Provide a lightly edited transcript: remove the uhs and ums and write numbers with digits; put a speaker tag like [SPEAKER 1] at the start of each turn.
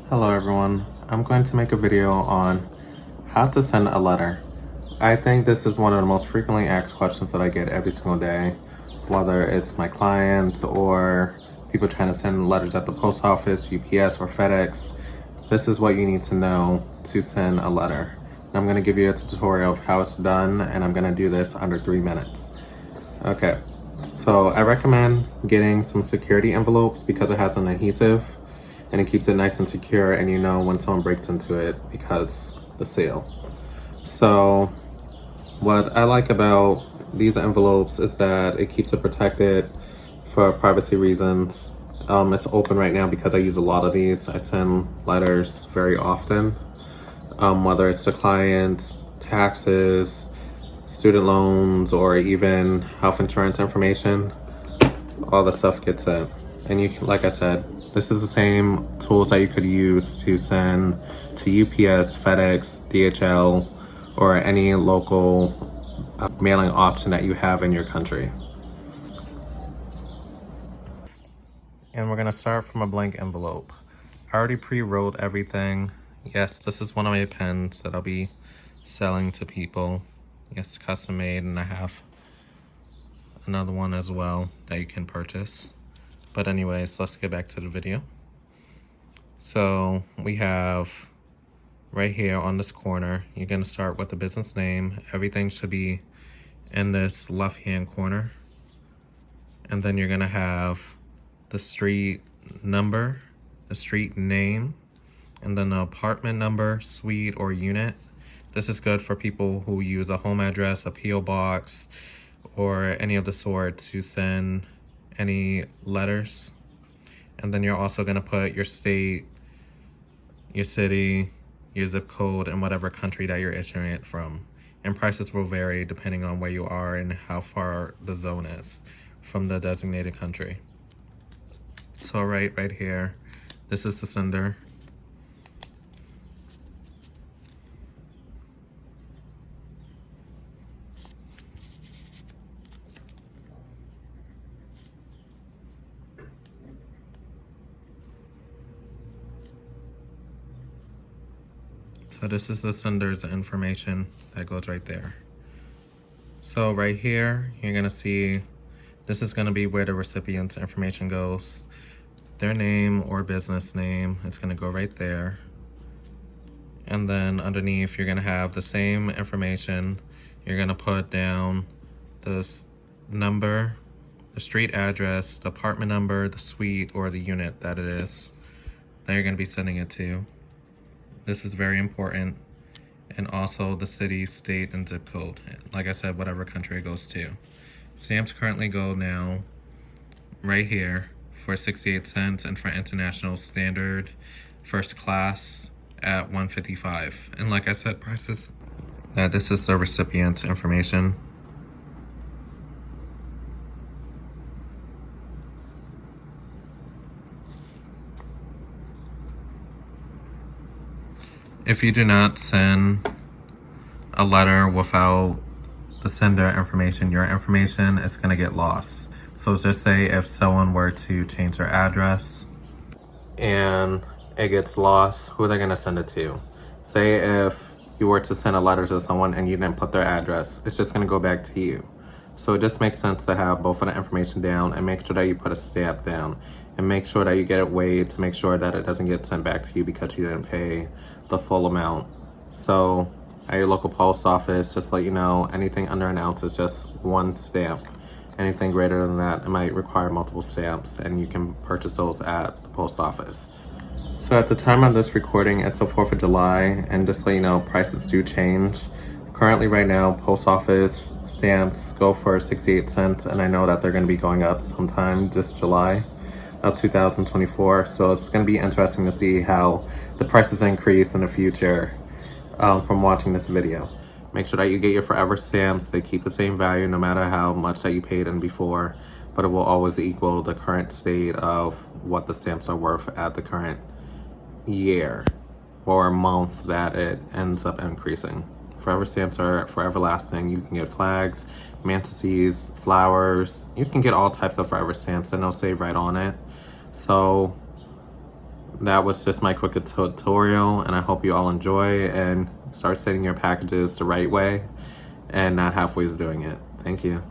[SPEAKER 1] Hello everyone, I'm going to make a video on how to send a letter. I think this is one of the most frequently asked questions that I get every single day, whether it's my clients or people trying to send letters at the post office, UPS, or FedEx. This is what you need to know to send a letter. And I'm going to give you a tutorial of how it's done, and I'm going to do this under 3 minutes. Okay, so I recommend getting some security envelopes because it has an adhesive and it keeps it nice and secure, and you know when someone breaks into it because the seal. So what I like about these envelopes is that it keeps it protected for privacy reasons. It's open right now because I use a lot of these. I send letters very often, whether it's to clients, taxes, student loans, or even health insurance information. All the stuff gets sent. And you can, like I said, this is the same tools that you could use to send to UPS, FedEx, DHL, or any local mailing option that you have in your country. And we're gonna start from a blank envelope. I already pre-wrote everything. Yes, this is one of my pens that I'll be selling to people. Yes, custom made, and I have another one as well that you can purchase. But anyways, let's get back to the video. So we have right here on this corner, you're gonna start with the business name. Everything should be in this left-hand corner. And then you're gonna have the street number, the street name, and then the apartment number, suite, or unit. This is good for people who use a home address, a P.O. box, or any of the sort to send any letters. And then you're also gonna put your state, your city, your zip code, and whatever country that you're issuing it from. And prices will vary depending on where you are and how far the zone is from the designated country. So right here, this is the sender. So this is the sender's information that goes right there. So right here, you're gonna see, this is gonna be where the recipient's information goes. Their name or business name, it's gonna go right there. And then underneath, you're gonna have the same information. You're gonna put down this number, the street address, the apartment number, the suite, or the unit that it is that you're gonna be sending it to. This is very important. And also the city, state, and zip code. Like I said, whatever country it goes to. Stamps currently go now right here for 68 cents, and for international standard first class at $1.55. And like I said, prices. This is the recipient's information. If you do not send a letter without the sender information, your information is going to get lost. So just say if someone were to change their address and it gets lost, who are they going to send it to? Say if you were to send a letter to someone and you didn't put their address, it's just going to go back to you. So it just makes sense to have both of the information down and make sure that you put a stamp down and make sure that you get it weighed to make sure that it doesn't get sent back to you because you didn't pay the full amount. So at your local post office, just let you know, anything under an ounce is just one stamp. Anything greater than that, it might require multiple stamps, and you can purchase those at the post office. So at the time of this recording, it's the 4th of July, and just so you know, prices do change. Currently right now, post office stamps go for 68 cents, and I know that they're gonna be going up sometime this July of 2024. So it's gonna be interesting to see how the prices increase in the future from watching this video. Make sure that you get your forever stamps. They keep the same value no matter how much that you paid in before, but it will always equal the current state of what the stamps are worth at the current year or month that it ends up increasing. Forever stamps are forever lasting. You can get flags, mantises, flowers. You can get all types of forever stamps and they'll save right on it. So that was just my quick tutorial, and I hope you all enjoy and start sending your packages the right way and not halfway doing it. Thank you.